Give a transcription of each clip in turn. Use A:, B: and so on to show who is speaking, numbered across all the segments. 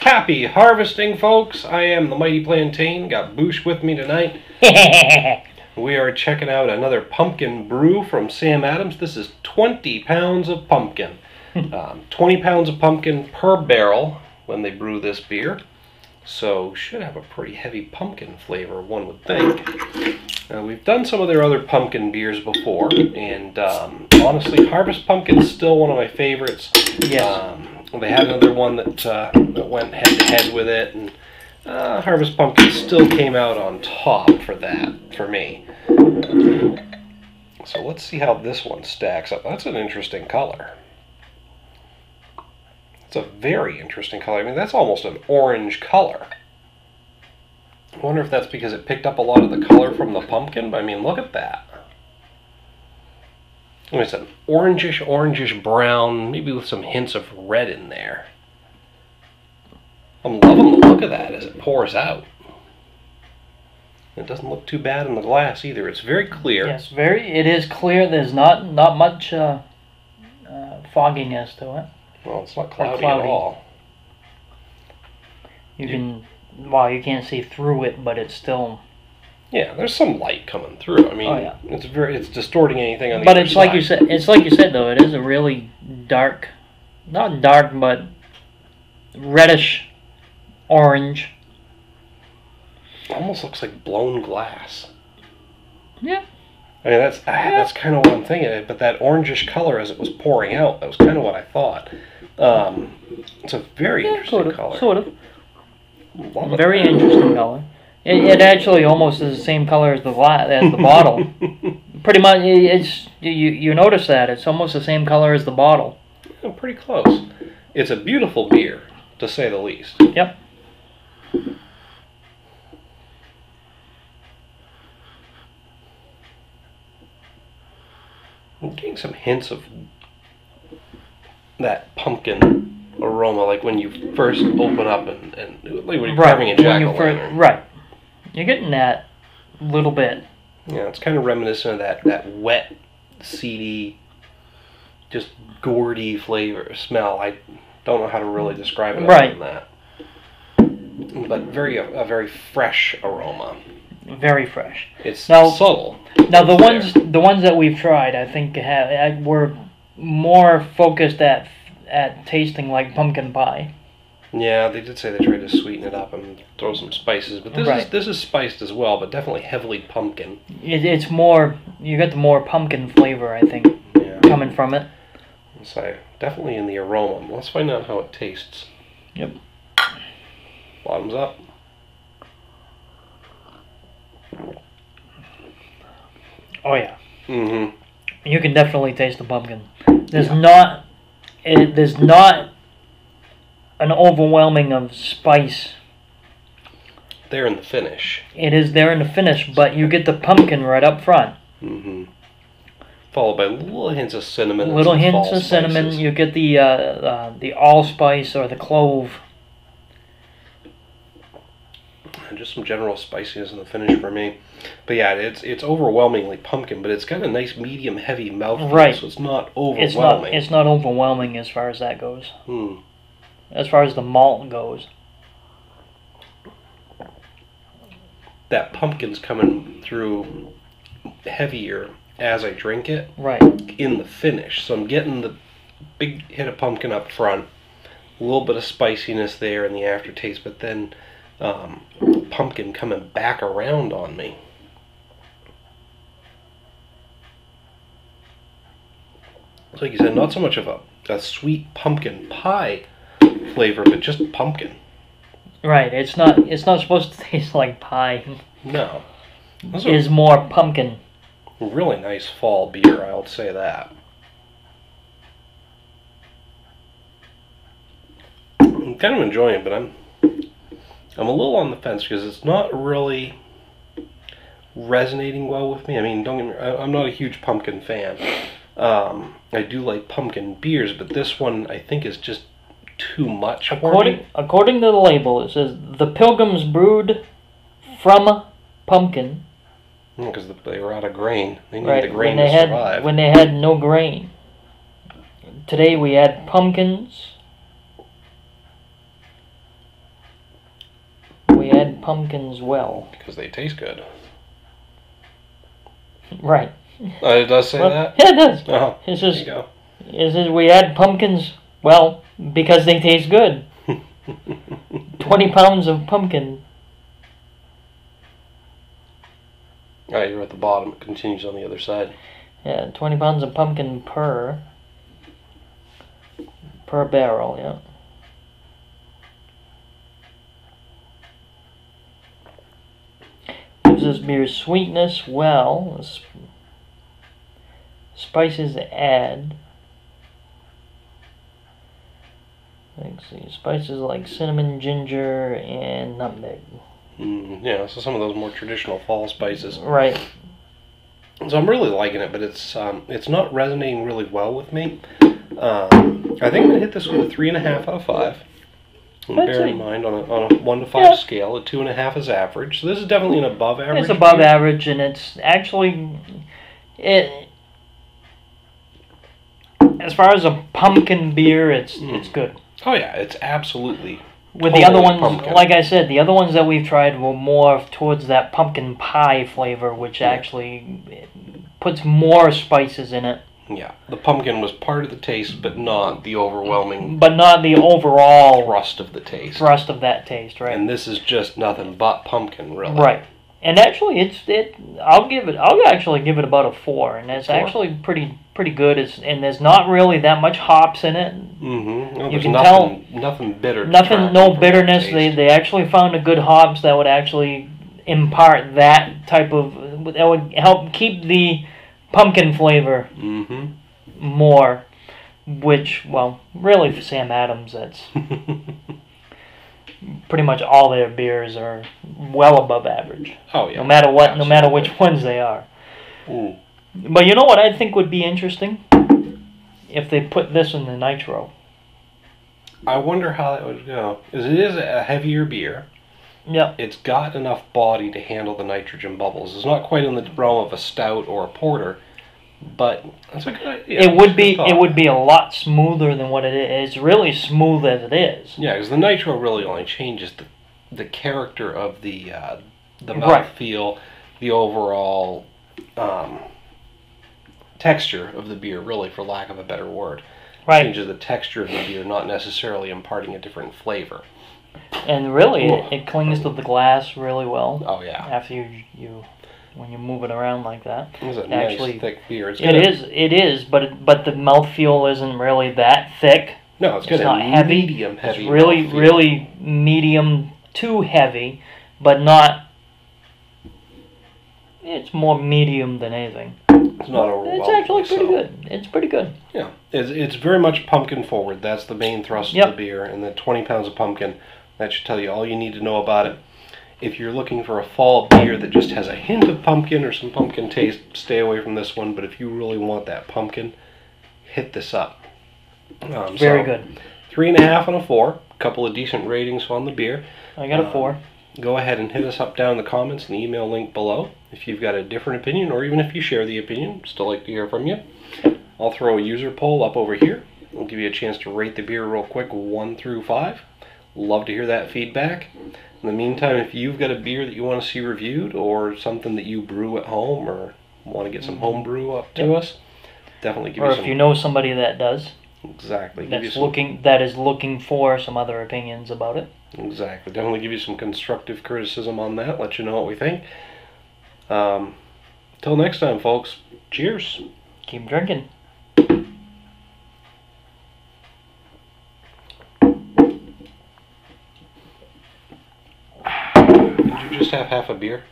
A: Happy harvesting, folks. I am the Mighty Plantain. Got Bouch with me tonight. We are checking out another pumpkin brew from Sam Adams. This is 20 pounds of pumpkin. 20 pounds of pumpkin per barrel when they brew this beer. So should have a pretty heavy pumpkin flavor, one would think. We've done some of their other pumpkin beers before, and honestly, Harvest Pumpkin is still one of my favorites.
B: Yes.
A: They had another one that went head-to-head with it, and Harvest Pumpkin still came out on top for that, for me. So let's see how this one stacks up. That's an interesting color. It's a very interesting color. I mean, that's almost an orange color. I wonder if that's because it picked up a lot of the color from the pumpkin, but I mean, look at that. I mean, it's an orangish brown, maybe with some hints of red in there. I'm loving the look of that as it pours out. It doesn't look too bad in the glass either. It's very clear.
B: Yes, it is clear. There's not much fogginess to it.
A: Well, it's not cloudy at all.
B: You can't see through it, but it's still.
A: Yeah, there's some light coming through. I mean,
B: oh, yeah.
A: It's distorting anything on the
B: but
A: other
B: it's
A: side.
B: like you said. It's like you said though. It is a really dark, not dark, but reddish orange.
A: It almost looks like blown glass.
B: Yeah.
A: I mean, that's kind of what I'm thinking. But that orangish color as it was pouring out, that was kind of what I thought. It's a very interesting color.
B: Sort of.
A: Love it.
B: Very interesting color. It actually almost is the same color as the bottle. Pretty much, you notice that it's almost the same color as the bottle.
A: Yeah, pretty close. It's a beautiful beer, to say the least.
B: Yep.
A: I'm getting some hints of that pumpkin aroma, like when you first open up and like when you're carving a jack-o'-lantern.
B: Right. You're getting that little bit.
A: Yeah, it's kind of reminiscent of that wet, seedy, just gourdy flavor, smell. I don't know how to really describe it other than that. But a very fresh aroma.
B: Very fresh.
A: It's subtle.
B: Now the ones that we've tried, I think were more focused at tasting like pumpkin pie.
A: Yeah, they did say they tried to sweeten it up and throw some spices, but this is spiced as well, but definitely heavily pumpkin.
B: It's more, you get the more pumpkin flavor, I think, coming from it.
A: So definitely in the aroma. Let's find out how it tastes.
B: Yep.
A: Bottoms up.
B: Oh yeah.
A: Mm-hmm.
B: You can definitely taste the pumpkin. There's not an overwhelming of spice.
A: There in the finish.
B: It is there in the finish, but you get the pumpkin right up front.
A: Mm-hmm. Followed by little hints of cinnamon.
B: Little hints of cinnamon. You get the allspice or the clove.
A: And just some general spiciness in the finish for me. But yeah, it's overwhelmingly pumpkin, but it's got a nice medium heavy mouthfeel,
B: right.
A: So it's not overwhelming.
B: It's not overwhelming as far as that goes. As far as the malt goes.
A: That pumpkin's coming through heavier as I drink it.
B: Right.
A: In the finish. So I'm getting the big hit of pumpkin up front, a little bit of spiciness there in the aftertaste, but then pumpkin coming back around on me. So like you said, not so much of a sweet pumpkin pie flavor, but just pumpkin.
B: Right. It's not supposed to taste like pie.
A: No.
B: It's more pumpkin.
A: Really nice fall beer, I'll say that. I'm kind of enjoying it, but I'm a little on the fence because it's not really resonating well with me. I mean, don't get me wrong, I'm not a huge pumpkin fan. I do like pumpkin beers, but this one I think is just too much for me.
B: According to the label, it says the Pilgrims brewed from pumpkin.
A: Because they were out of grain. They need
B: right.
A: the grain to survive.
B: When they had no grain. Today we had pumpkins we add pumpkins well?
A: Because they taste good.
B: Right.
A: It does say that?
B: Yeah, it does.
A: Oh,
B: It
A: there
B: says,
A: you go.
B: it says we add pumpkins well because they taste good. 20 pounds of pumpkin.
A: Alright, you're at the bottom. It continues on the other side.
B: Yeah, 20 pounds of pumpkin per barrel, yeah. Gives this beer sweetness well. Spices to add. Let's see, spices like cinnamon, ginger, and nutmeg.
A: Yeah, so some of those more traditional fall spices.
B: Right.
A: So I'm really liking it, but it's not resonating really well with me. I think I'm gonna hit this with a 3.5 out of 5. And bear in mind, on a 1 to 5 scale, a 2.5 is average. So this is definitely an above average.
B: It's above average, and it's actually as far as a pumpkin beer, it's good.
A: Oh yeah, it's absolutely.
B: With the other ones, like I said, the other ones that we've tried were more towards that pumpkin pie flavor, which actually puts more spices in it.
A: Yeah, the pumpkin was part of the taste, but not the overwhelming.
B: But not the overall
A: thrust of the taste.
B: Thrust of that taste, right?
A: And this is just nothing but pumpkin, really.
B: Right. And actually, I'll actually give it about a 4, and it's actually pretty good. And there's not really that much hops in it.
A: Mm-hmm. No,
B: you can
A: nothing bitter.
B: No bitterness. They actually found a good hops that would actually impart that type of, that would help keep the pumpkin flavor more. Which, well, really for Sam Adams, that's pretty much all their beers are well above average.
A: Oh yeah.
B: No matter what, absolutely. No matter which ones they are.
A: Ooh.
B: But you know what I think would be interesting? If they put this in the nitro.
A: I wonder how that would go. Because it is a heavier beer.
B: Yep.
A: It's got enough body to handle the nitrogen bubbles. It's not quite in the realm of a stout or a porter, but it's a good idea.
B: It would be a lot smoother than what it is. It's really smooth as it is.
A: Yeah, because the nitro really only changes the character of the mouthfeel, the overall texture of the beer, really, for lack of a better word.
B: Right.
A: Changes the texture of the beer, not necessarily imparting a different flavor.
B: And really, it clings to the glass really well.
A: Oh yeah.
B: After when you move it around like that.
A: It's a nice thick beer.
B: It is, but the mouthfeel isn't really that thick.
A: No, it's not
B: heavy.
A: Medium heavy.
B: It's really medium to heavy, but not. It's more medium than anything.
A: It's not overwhelming.
B: It's actually pretty good. It's pretty good.
A: Yeah, it's very much pumpkin forward. That's the main thrust of the beer, and the 20 pounds of pumpkin. That should tell you all you need to know about it. If you're looking for a fall beer that just has a hint of pumpkin or some pumpkin taste, stay away from this one. But if you really want that pumpkin, hit this up.
B: Very good.
A: 3.5 and a 4. A couple of decent ratings on the beer.
B: I got a 4.
A: Go ahead and hit us up down in the comments and the email link below. If you've got a different opinion, or even if you share the opinion, still like to hear from you. I'll throw a user poll up over here. I'll give you a chance to rate the beer real quick, 1 through 5. Love to hear that feedback. In the meantime, if you've got a beer that you want to see reviewed, or something that you brew at home, or want to get some home brew up to us, definitely give us some.
B: Or if you know somebody that does.
A: Exactly.
B: That is looking for some other opinions about it.
A: Exactly. Definitely give you some constructive criticism on that. Let you know what we think. Till next time, folks. Cheers.
B: Keep drinking.
A: Did you just have half a beer?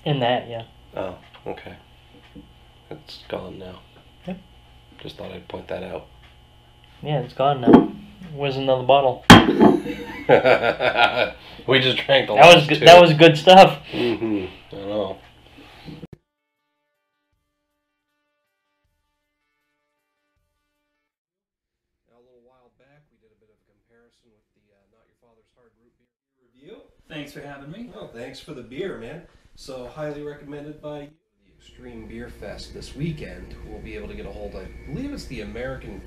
B: In that, yeah.
A: Oh, okay. It's gone now.
B: Yep.
A: Just thought I'd point that out.
B: Yeah, it's gone now. Where's another bottle?
A: We just drank the last two.
B: That was good stuff.
A: I know. A little while back, we did a bit of a comparison with the Not Your Father's Hard Root Beer review.
C: Thanks for having me.
A: Oh, thanks for the beer, man. So, highly recommended by you. The Extreme Beer Fest this weekend. We'll be able to get a hold of, I believe it's the American